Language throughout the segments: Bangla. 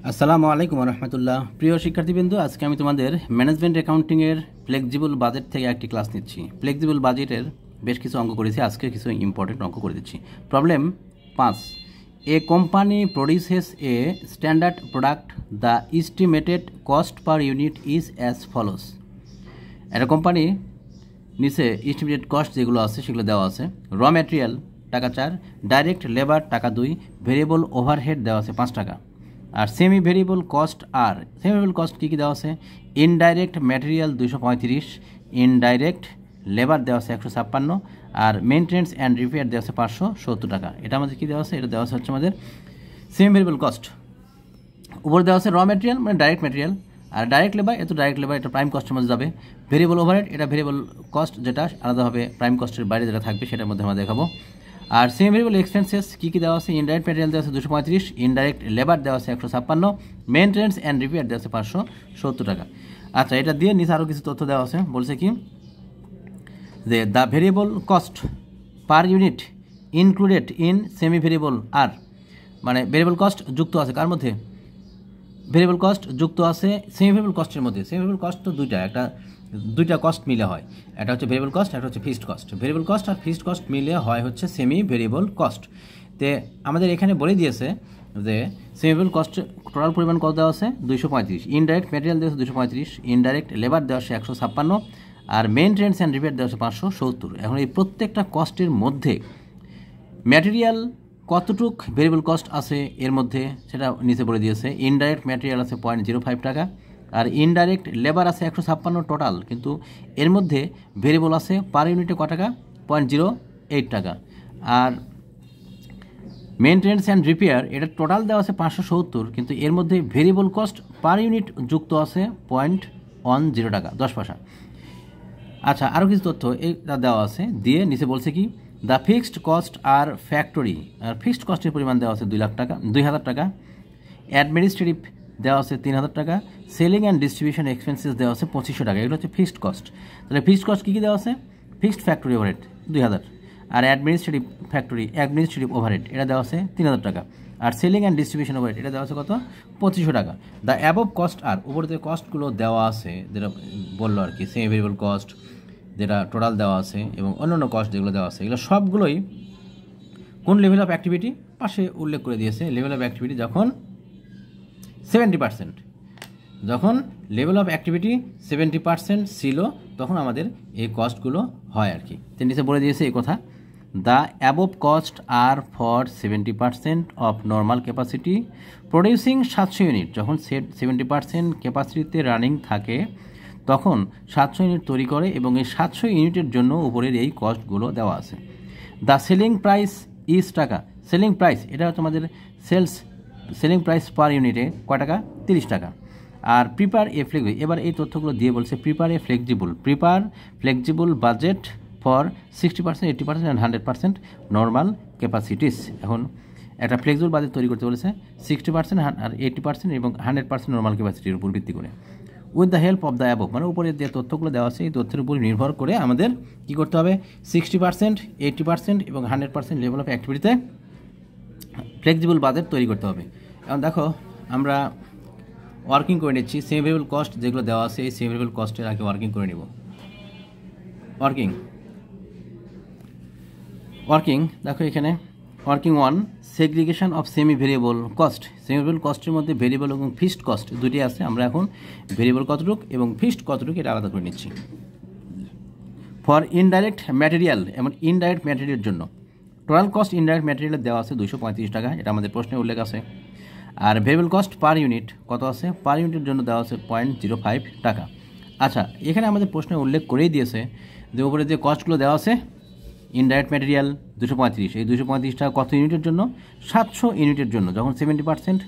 আসসালামু আলাইকুম রহমতুল্লাহ। প্রিয় শিক্ষার্থীবৃন্দ, আজকে আমি তোমাদের ম্যানেজমেন্ট অ্যাকাউন্টিংয়ের ফ্লেক্সিবল বাজেট থেকে একটি ক্লাস নিচ্ছি। ফ্লেক্সিবল বাজেটের বেশ কিছু অঙ্ক করেছি, আজকে কিছু ইম্পর্টেন্ট অঙ্ক করে দিচ্ছি। Problem 5, a company produces A standard product, the estimated cost per unit is as follows. একটা কোম্পানি নিচে এস্টিমেটেড কস্ট যেগুলো আছে সেগুলো দেওয়া আছে। র ম্যাটেরিয়াল টাকা 4, ডাইরেক্ট লেবার টাকা 2, ভেরিয়েবল ওভারহেড দেওয়া আছে 5 টাকা। আর semi variable cost semi variable cost কী কী দেওয়া আছে? ইনডাইরেক্ট ম্যাটেরিয়াল 235, ইনডাইরেক্ট লেবার দেওয়া আছে 156, আর মেনটেন্যান্স অ্যান্ড রিপেয়ার দেওয়া আছে 570 টাকা। এটা আমাদের কী দেওয়া আছে? এটা দেওয়া আছে হচ্ছে আমাদের সেমি ভেরিয়েবল কস্ট। উপরে দেওয়া আছে র ম্যাটেরিয়াল মানে ডাইরেক্ট ম্যাটেরিয়াল, আর ডাইরেক্ট লেবার ডাইরেক্ট লেবার এটা প্রাইম কস্টের মধ্যে যাবে। ভেরিয়েবল ওভারহেড এটা ভেরিয়েবল কস্ট, যেটা আলাদাভাবে প্রাইম কস্টের বাইরে যেটা থাকবে সেটার মধ্যে আমরা দেখাবো। আর সেমি ভেরিয়েবল এক্সপেন্সেস কী কী দেওয়া আছে? ইনডাইরেক্ট ম্যাটেরিয়াল দেওয়া আছে 235, ইনডাইরেক্ট লেবার দেওয়া আছে 156, মেনটেন্যান্স অ্যান্ড রিপেয়ার দেওয়া আছে 570 টাকা। আচ্ছা, এটা দিয়ে নিচে আরও কিছু তথ্য দেওয়া আছে। বলছে কি যে the variable cost per unit included in semi variable আর, মানে ভেরিয়েবল কস্ট যুক্ত আছে কার মধ্যে? ভেরিয়েবল কস্ট যুক্ত আছে সেমি ভেরিয়েবল কস্টের মধ্যে। সেমি ভেরিয়েবল কস্ট তো দুইটা কস্ট মিলে হয়, একটা হচ্ছে ভেরিয়েবল কস্ট, একটা হচ্ছে ফিক্সড কস্ট। ভেরিয়েবল কস্ট আর ফিক্সড কস্ট মিলে হয় হচ্ছে সেমি ভেরিয়েবল কস্ট। তে আমাদের এখানে বলে দিয়েছে যে সেমি ভেরিয়েবল কস্ট টোটাল পরিমাণ কত দেওয়া আছে? 235, ইনডাইরেক্ট ম্যাটেরিয়াল দেওয়া আছে 235, ইনডাইরেক্ট লেবার দেওয়া আছে 156, আর মেনটেন্যান্স অ্যান্ড রিপেয়ার দেওয়া আছে 570। এখন এই প্রত্যেকটা কস্টের মধ্যে ম্যাটেরিয়াল কতটুক ভেরিয়েবল কস্ট আছে এর মধ্যে সেটা নিচে বলে দিয়েছে। ইনডাইরেক্ট ম্যাটেরিয়াল আছে 0.05 টাকা, আর ইনডাইরেক্ট লেবার আছে 156 টোটাল, কিন্তু এর মধ্যে ভেরিয়েবল আছে পার ইউনিটে ক টাকা? 0.08 টাকা। আর মেনটেন্যান্স অ্যান্ড রিপেয়ার এটা টোটাল দেওয়া আছে 570, কিন্তু এর মধ্যে ভেরিয়েবল কস্ট পার ইউনিট যুক্ত আছে 0.10 টাকা 10 পয়সা। আচ্ছা, আরও কিছু তথ্য এটা দেওয়া আছে, দিয়ে নিচে বলছে কি দ্য ফিক্সড কস্ট আর ফ্যাক্টরি, আর ফিক্সড কস্টের পরিমাণ দেওয়া আছে 2,00,000 টাকা, অ্যাডমিনিস্ট্রেটিভ দেওয়া আছে 3,000 টাকা, সেলিং অ্যান্ড ডিস্ট্রিবিউশন এক্সপেন্সেস দেওয়া আছে 2500 টাকা। এগুলো হচ্ছে ফিক্সড কস্ট। তাহলে ফিক্সড কস্ট কী কী দেওয়া আছে? ফিক্সড ফ্যাক্টরি ওভারহেড 2,000, আর অ্যাডমিনিস্ট্রেটিভ ওভারহেড এটা দেওয়া আছে 3,000 টাকা, আর সেলিং অ্যান্ড ডিস্ট্রিবিউশন ওভারহেড এটা দেওয়া আছে কত? 2500 টাকা। দ্য অ্যাবভ কস্ট আর উপরে যে কস্টগুলো দেওয়া আছে যেটা বললো আর কি, সেমি ভেরিয়েবল কস্ট যেটা টোটাল দেওয়া আছে এবং অন্যান্য কস্ট যেগুলো দেওয়া আছে, এগুলো সবগুলোই কোন লেভেল অফ অ্যাক্টিভিটি পাশে উল্লেখ করে দিয়েছে। লেভেল অফ অ্যাক্টিভিটি যখন 70%, যখন লেভেল অফ অ্যাক্টিভিটি 70% ছিল তখন আমাদের এই কস্টগুলো হয় আর কি। তো নিচে বলে দিয়েছে এই কথা, the above cost are for 70% of normal capacity producing 700 unit. যখন 70% ক্যাপাসিটিতে রানিং থাকে তখন 700 ইউনিট তৈরি করে, এবং এই 700 ইউনিটের জন্য উপরের এই কস্টগুলো দেওয়া আছে। দ্য সেলিং প্রাইস ইজ টাকা। সেলিং প্রাইস এটা হচ্ছে আমাদের সেলিং প্রাইস পার ইউনিটে কয় টাকা? 30 টাকা। আর প্রিপার এ ফ্লেক্সিবল, এবার এই তথ্যগুলো দিয়ে বলছে প্রিপার এ flexible budget for 60%, 80% and 100% normal capacities. এখন একটা ফ্লেক্সিবল বাজেট তৈরি করতে বলেছে 60% আর 80% এবং 100% নর্মাল ক্যাপাসিটির উপর ভিত্তি করে। With the help of the above, মানে উপরে যে তথ্যগুলো দেওয়া আছে এই তথ্যের উপর নির্ভর করে আমাদের কী করতে হবে? 60%, 80% এবং 100% লেভেল অফ অ্যাক্টিভিটিতে ফ্লেক্সিবল বাজেট তৈরি করতে হবে। এখন দেখো আমরা ওয়ার্কিং করে নিচ্ছি। সেমি ভেরিয়েবল কস্ট যেগুলো দেওয়া আছে এই সেমি ভেরিয়েবল কস্টের আগে ওয়ার্কিং করে নিব। ওয়ার্কিং দেখো এখানে working 1, segregation of semi variable cost. Semi variable কস্টের মধ্যে ভেরিয়েবল এবং ফিক্সড কস্ট দুটি আছে। আমরা এখন ভেরিয়েবল কতটুক এবং ফিক্সড কতটুক এটা আলাদা করে নিচ্ছি। ফর ইনডাইরেক্ট ম্যাটেরিয়াল এবং ইনডাইরেক্ট ম্যাটেরিয়ালের জন্য টোটাল কস্ট ইনডাইরেক্ট ম্যাটেরিয়ালের দেওয়া আছে 235 টাকা, এটা আমাদের প্রশ্নে উল্লেখ আছে। আর ভেরিয়েবল কস্ট পার ইউনিট কত আছে? পার ইউনিটের জন্য দেওয়া আছে 0.05 টাকা। আচ্ছা, এখানে আমাদের প্রশ্নে উল্লেখ করেই দিয়েছে যে উপরে যে কস্টগুলো দেওয়া আছে ইনডাইরেক্ট ম্যাটেরিয়াল 235, এই 235 টাকা কত ইউনিটের জন্য? 700 ইউনিটের জন্য। যখন 70%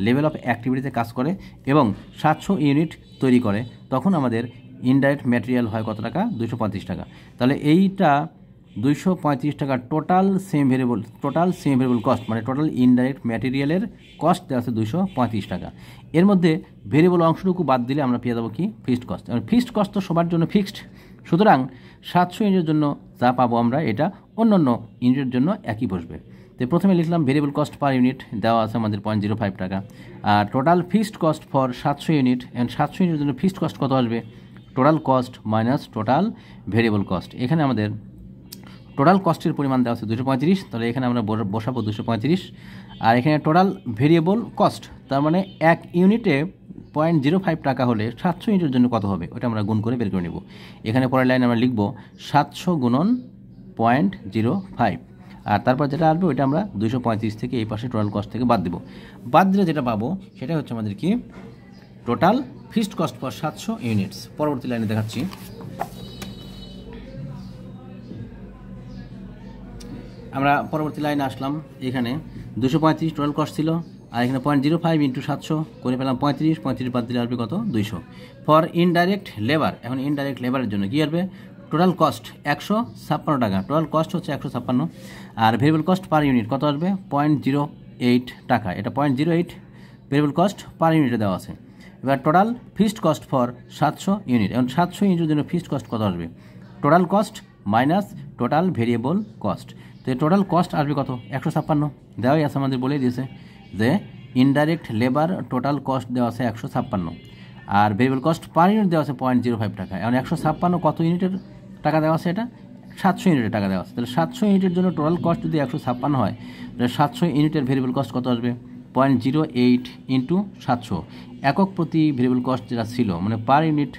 লেভেল অফ অ্যাক্টিভিটিতে কাজ করে এবং 700 ইউনিট তৈরি করে তখন আমাদের ইনডাইরেক্ট ম্যাটেরিয়াল হয় কত টাকা? 235 টাকা। তাহলে এইটা 235 টাকা টোটাল সেমি ভেরিয়েবল কস্ট, মানে টোটাল ইনডাইরেক্ট ম্যাটেরিয়ালের কস্ট দেওয়া আছে 235 টাকা। এর মধ্যে ভেরিয়েবল অংশটুকু বাদ দিলে আমরা পেয়ে যাবো কি? Fixed cost. ফিক্সড কস্ট তো সবার জন্য ফিক্সড, সুতরাং 700 ইউনিটের জন্য যা পাবো আমরা এটা অন্য ইউনিটের জন্য একই বসবে। তো প্রথমে লিখলাম ভেরিয়েবল কস্ট পার ইউনিট দেওয়া আছে আমাদের 0.05 টাকা, আর total fixed cost for 700 unit, and 700 ইউনিটের জন্য ফিক্সড কস্ট কত আসবে, total cost minus total variable cost. এখানে আমাদের টোটাল কস্টের পরিমাণ দেওয়া আছে 235, তাহলে এখানে আমরা বসাবো 235, আর এখানে টোটাল ভেরিয়েবল কস্ট, তার মানে এক ইউনিটে 0.05 টাকা হলে 700 ইউনিটের জন্য কত হবে ওটা আমরা গুণ করে বের করে নেব। এখানে পরের লাইন আমরা লিখব 700 গুণন 0.05, আর তারপর যেটা আসবে ওইটা আমরা 235 থেকে এই পাশে টোটাল কস্ট থেকে বাদ দেবো। বাদ দিলে যেটা পাবো সেটা হচ্ছে আমাদের কি total fixed cost for 700 units. পরবর্তী লাইনে দেখাচ্ছি। আমরা পরবর্তী লাইনে আসলাম। এখানে 235 টোটাল কস্ট ছিল, আর এখানে 0.05 ইন্টু 700 করে পেলাম 35 বাদ দিলে আসবে কত 200। ফর ইনডাইরেক্ট লেবার, এখন ইনডাইরেক্ট লেবারের জন্য কী আসবে, টোটাল কস্ট 156 টাকা, টোটাল কস্ট হচ্ছে 156, আর ভেরিয়েবল কস্ট পার ইউনিট কত আসবে 0.08 টাকা, এটা 0.08 ভেরিয়েবল কস্ট পার ইউনিটে দেওয়া আছে। এবার total fixed cost for 700 unit, এখন 700 ইউনিটের জন্য ফিক্সড কস্ট কত আসবে, total cost minus total variable cost. তো টোটাল কস্ট আসবে কত 156, দেওয়াই আছে আমাদের বলেই দিয়েছে যে ইনডাইরেক্ট লেবার টোটাল কস্ট দেওয়া আছে 156, আর ভেরিয়েবল কস্ট পার ইউনিট দেওয়া আছে 0.05 টাকা। এখন 156 কত ইউনিটের টাকা দেওয়া আছে, এটা 700 ইউনিটের টাকা দেওয়া আছে। তাহলে 700 ইউনিটের জন্য টোটাল কস্ট যদি 156 হয়, তাহলে 700 ইউনিটের ভেরিয়েবল কস্ট কত আসবে 0.08 ইন্টু 700, একক প্রতি ভেরিয়েবল কস্ট যেটা ছিল মানে পার ইউনিট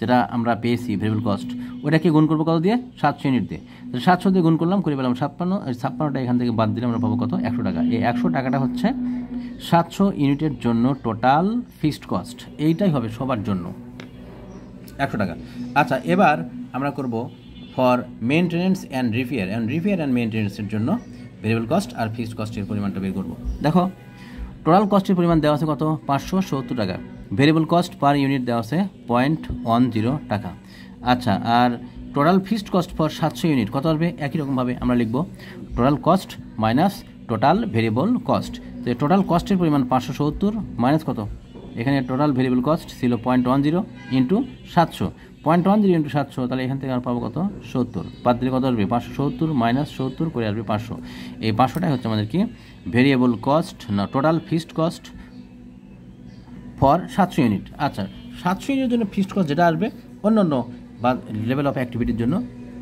যেটা আমরা পেয়েছি ভেরিয়েবল কস্ট, ওটাকে গুণ করবো কত দিয়ে 700 ইউনিট দিয়ে। তাহলে 700 দিয়ে গুণ করলাম, করে পেলাম 56, আর 56টা এখান থেকে বাদ দিলে আমরা পাবো কত 100 টাকা। এই 100 টাকাটা হচ্ছে 700 ইউনিটের জন্য টোটাল ফিক্সড কস্ট, এইটাই হবে সবার জন্য 100 টাকা। আচ্ছা, এবার আমরা করব for maintenance and repair and মেনটেনেন্সের জন্য ভেরিয়েবল কস্ট আর ফিক্সড কস্টের পরিমাণটা বের করব। দেখো টোটাল কস্টের পরিমাণ দেওয়া আছে কত 570 টাকা, ভেরিয়েবল কস্ট পার ইউনিট দেওয়া আছে 0.10 টাকা। আচ্ছা, আর total fixed cost for 700 unit কত আসবে, একই রকমভাবে আমরা লিখব total cost minus total variable cost. তো টোটাল কস্টের পরিমাণ 570 মাইনাস কত, এখানে টোটাল ভেরিয়েবল কস্ট ছিল 0.10 ইন্টু 700, 0.10 ইন্টু 700, তাহলে এখান থেকে আমরা পাবো কত 70, বাদ দিলে কত আসবে 570 মাইনাস 70 করে আসবে 500। এই 500টাই হচ্ছে আমাদের কি ভেরিয়েবল কস্ট না total fixed cost for 700 unit. আচ্ছা, 700 ইউনিটের জন্য ফিক্সড কস্ট যেটা আসবে অন্য অন্য বা লেভেল অফ অ্যাক্টিভিটির জন্য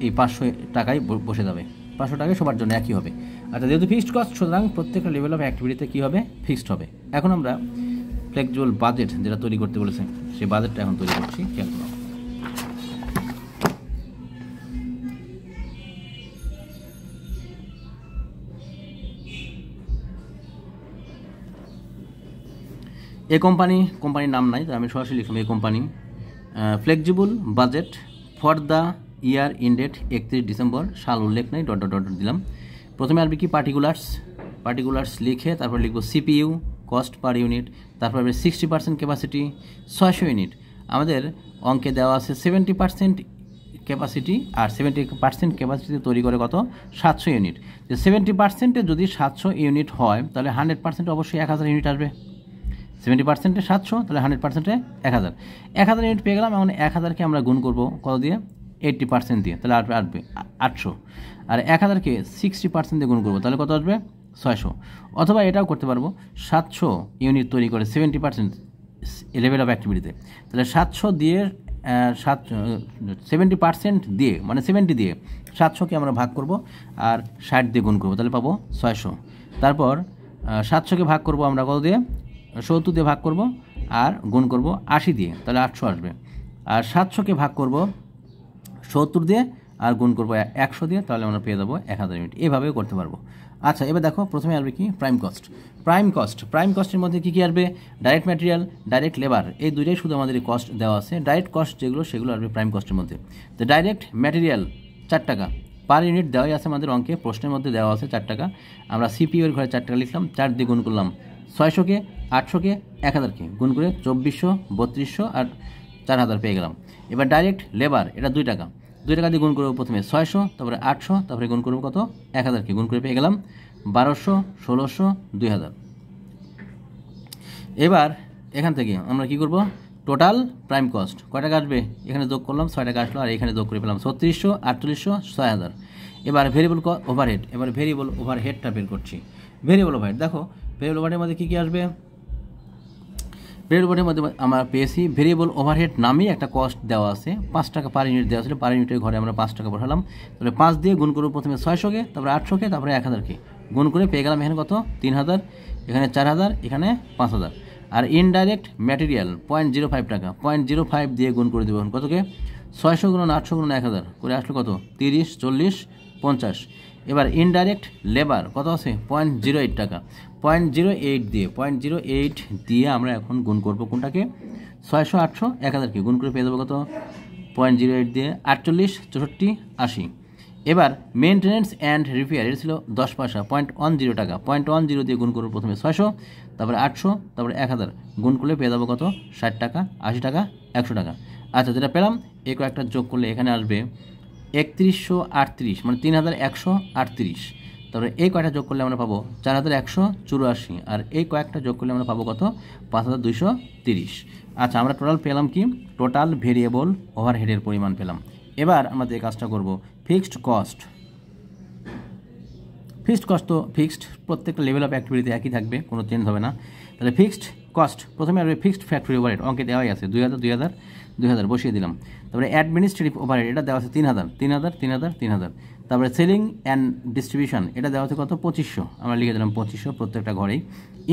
এই 500 টাকাই বসে যাবে, 500 টাকাই সবার জন্য একই হবে। আচ্ছা, যেহেতু ফিক্সড কস্ট সুতরাং প্রত্যেকটা লেভেল অফ অ্যাক্টিভিটিতে কী হবে ফিক্সড হবে। এখন আমরা ফ্লেক্সিবল বাজেট যেটা তৈরি করতে বলেছে সেই বাজেটটা এখন তৈরি করছি, খেয়াল করো। এ কোম্পানির নাম নাই, তাই আমি সরাসরি লিখলাম a company flexible budget for the year ended 31 December, সাল উল্লেখ নেই, ডট ডট ডট দিলাম। প্রথমে আসবে কি পার্টিকুলার্স লিখে তারপর লিখবো সিপিইউ কস্ট পার ইউনিট, তারপর 60% ক্যাপাসিটি 600 ইউনিট। আমাদের অঙ্কে দেওয়া আছে 70% ক্যাপাসিটি, আর 70% ক্যাপাসিটি তৈরি করে কত 700 ইউনিট। যে 70%-এ যদি 700 ইউনিট হয় তাহলে 100% অবশ্যই 1000 ইউনিট আসবে। 70%-এ 700, তাহলে 100%-এ 1000 ইউনিট পেয়ে গেলাম। এখন 1000-কে আমরা গুণ করবো কত দিয়ে 80% দিয়ে, তাহলে আসবে 800, আর 1000-কে 60% দিয়ে গুণ করবো তাহলে কত আসবে 600। অথবা এটাও করতে পারবো 700 ইউনিট তৈরি করে 70% লেভেল অফ অ্যাক্টিভিটিতে, তাহলে 700 দিয়ে 70% দিয়ে মানে 70 দিয়ে 700-কে আমরা ভাগ করব আর 60 দিয়ে গুণ করবো, তাহলে পাবো 600। তারপর 700-কে ভাগ করব আমরা কত দিয়ে 70 দিয়ে ভাগ করব আর গুণ করব 80 দিয়ে, তাহলে 800 আসবে। আর 700-কে ভাগ করব 70 দিয়ে আর গুণ করব 100 দিয়ে, তাহলে আমরা পেয়ে যাবো 1000 ইউনিট। এভাবেও করতে পারবো। আচ্ছা, এবার দেখো প্রথমে আসবে কি প্রাইম কস্টের মধ্যে কী আসবে ডাইরেক্ট ম্যাটেরিয়াল, ডাইরেক্ট লেবার, এই দুইটাই শুধু আমাদের কস্ট দেওয়া আছে। ডাইরেক্ট কস্ট যেগুলো সেগুলো আসবে প্রাইম কস্টের মধ্যে। তো ডাইরেক্ট ম্যাটেরিয়াল 4 টাকা পার ইউনিট দেওয়াই আছে আমাদের অঙ্কে, প্রশ্নের মধ্যে দেওয়া আছে 4 টাকা। আমরা সিপিইউ এর ঘরে 4 টাকা লিখলাম, 4 দিয়ে গুণ করলাম 600-কে, 800-কে, 1000-কে গুণ করে 2400, 3200 আর 4000 পেয়ে গেলাম। এবার ডাইরেক্ট লেবার এটা 2 টাকা, 2 টাকা দিয়ে গুণ করবো প্রথমে 600, তারপরে 800, তারপরে গুণ করবো কত 1000-কে গুণ করে পেয়ে গেলাম 1200, 1600, 2000। এবার এখান থেকে আমরা কি করব টোটাল প্রাইম কস্ট কয় টাকা আসবে, এখানে যোগ করলাম 6 টাকা আসলো, আর এখানে যোগ করে পেলাম 3600, 3800, 6000। এবার ভেরিয়েবল ওভারহেড, এবার ভেরিয়েবল ওভারহেডটা বের করছি। ভেরিয়েবল ওভারহেড দেখো, ভেরিয়েবল ওভারহেডের মধ্যে কী কী আসবে, ভেরিয়েবল ওভারহেডের মধ্যে আমরা পেয়েছি ভেরিয়েবল ওভারহেড নামেই একটা কস্ট দেওয়া আছে, 5 টাকা পার ইউনিট দেওয়া ছিল, পার ইউনিটের ঘরে আমরা 5 টাকা বসালাম। তাহলে 5 দিয়ে গুণ করবো প্রথমে 600কে, তারপরে 800কে, তারপরে 1000কে, গুণ করে পেয়ে গেলাম এখানে কত 3000, এখানে 4000, এখানে 5000। আর ইনডাইরেক্ট ম্যাটেরিয়াল 0.05 টাকা, 0.05 দিয়ে গুণ করে দেবো কতকে, 600 গুণন 800 গুণন 1000 করে আসলো কত 30, 40, 50। এবার ইনডাইরেক্ট লেবার কত আছে 0.08 টাকা, 0.08 দিয়ে আমরা এখন গুণ করবো কোনটাকে, 600, 800, 1000কে গুণ করে পেয়ে দেবো কত 0.08 দিয়ে 48, 64, 80। এবার মেনটেন্যান্স অ্যান্ড রিপেয়ার এটা ছিল 10 পয়সা, 0.10 টাকা, 0.10 দিয়ে গুণ করবো প্রথমে 600, তারপরে 800, তারপরে 1000, গুণ করলে পেয়ে যাবো কত 60 টাকা, 80 টাকা, 100 টাকা। আচ্ছা, যেটা পেলাম এই কয়েকটা যোগ করলে এখানে আসবে 3138, মানে 3138। তারপরে এই কয়টা যোগ করলে আমরা পাবো 4184, আর এই কয়েকটা যোগ করলে আমরা পাবো কত 5230। আচ্ছা, আমরা টোটাল পেলাম কি, টোটাল ভেরিয়েবল ওভারহেডের পরিমাণ পেলাম। এবার আমরা যে কাজটা করব, ফিক্সড কস্ট। ফিক্সড কস্ট তো ফিক্সড, প্রত্যেকটা লেভেল অফ অ্যাক্টিভিটিতে একই থাকবে, কোনো চেঞ্জ হবে না। তাহলে ফিক্সড কস্ট প্রথমে আসবে ফিক্সড ফ্যাক্টরি ওভারহেড, অঙ্কে দেওয়াই আছে 2000, 2000, 2000 বসিয়ে দিলাম। তারপরে অ্যাডমিনিস্ট্রেটিভ ওভারহেড এটা দেওয়া আছে 3000, 3000, 3000, 3000। তারপরে সেলিং অ্যান্ড ডিস্ট্রিবিউশন এটা দেওয়া আছে কত 2500, আমরা লিখে দিলাম 2500 প্রত্যেকটা ঘরেই।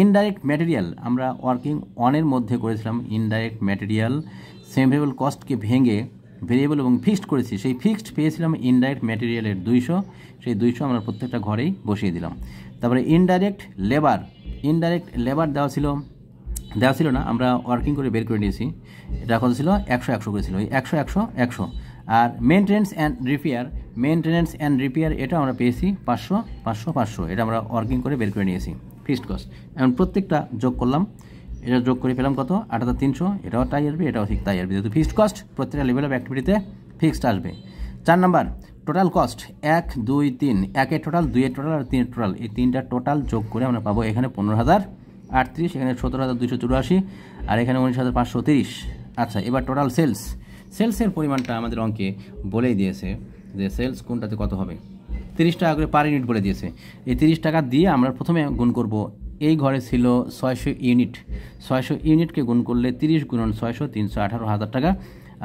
ইনডাইরেক্ট ম্যাটেরিয়াল আমরা ওয়ার্কিং অনের মধ্যে করেছিলাম, ইনডাইরেক্ট ম্যাটেরিয়াল সেম ভেরিয়েবল কস্টকে ভেঙে ভেরিয়েবল এবং ফিক্সড করেছি, সেই ফিক্সড পেয়েছিলাম ইনডাইরেক্ট ম্যাটেরিয়ালের 200, সেই 200 আমরা প্রত্যেকটা ঘরেই বসিয়ে দিলাম। তারপরে ইনডাইরেক্ট লেবার দেওয়া ছিল না, আমরা ওয়ার্কিং করে বের করে নিয়েছি, এটা কত ছিল 100, 100 করেছিল, ওই 100, 100, 100। আর মেনটেন্যান্স অ্যান্ড রিপেয়ার এটা আমরা পেয়েছি 500, 500, 500, এটা আমরা ওয়ার্কিং করে বের করে নিয়েছি ফিক্সড কস্ট। এখন প্রত্যেকটা যোগ করলাম, এটা যোগ করে পেলাম কত 8300, এটাও তাই আসবে, এটাও ঠিক তাই আসবে, যেহেতু ফিক্সড কস্ট প্রত্যেকটা লেভেল অফ অ্যাক্টিভিটিতে ফিক্সড আসবে। 4 নাম্বার টোটাল কস্ট 1, 2, 3, 1-এর টোটাল, 2-এর টোটাল আর 3-এর টোটাল, এই 3টা টোটাল যোগ করে আমরা পাবো এখানে 15038, এখানে 17284, আর এখানে 19530। আচ্ছা, এবার টোটাল সেলসের পরিমাণটা আমাদের অঙ্কে বলেই দিয়েছে যে সেলস কোনটাতে কত হবে, 30 টাকা করে পার ইউনিট বলে দিয়েছে। এই 30 টাকা দিয়ে আমরা প্রথমে গুণ করব, এই ঘরে ছিল 600 ইউনিট, 600 ইউনিটকে গুণ করলে 30 গুণন 600, 318,000 টাকা।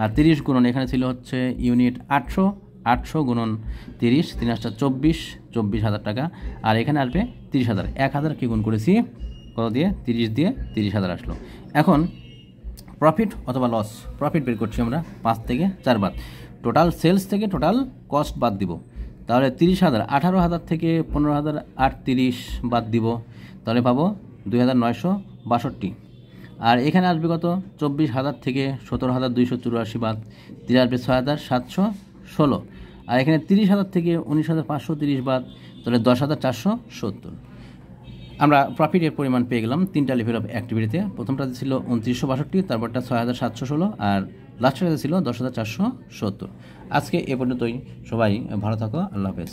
আর 30 গুণন এখানে ছিল হচ্ছে ইউনিট 800, 800 গুণন 30, 3 24,000 টাকা। আর এখানে আসবে 30,000, 1000কে গুণ করেছি কত দিয়ে 30 দিয়ে, 30,000 আসলো। এখন প্রফিট অথবা লস, প্রফিট বের করছি আমরা 5 থেকে 4 বাদ, টোটাল সেলস থেকে টোটাল কস্ট বাদ দিব, তাহলে 30,000, 18,000 থেকে 15,038 বাদ দিব, তাহলে পাবো 2,962। আর এখানে আসবে কত 24,000 থেকে 17,284 বাদ দিলে আসবে 6,716। আর এখানে 30,000 থেকে 19,530 বাদ, তাহলে 10,470। আমরা প্রফিটের পরিমাণ পেয়ে গেলাম 3টা লেভেল অফ অ্যাক্টিভিটিতে। প্রথমটা ছিল 2962, তারপরটা 6,716, আর লাস্টের ছিল 10,470। আজকে এ পর্যন্তই, সবাই ভালো থাকো, আল্লাহ হাফেজ।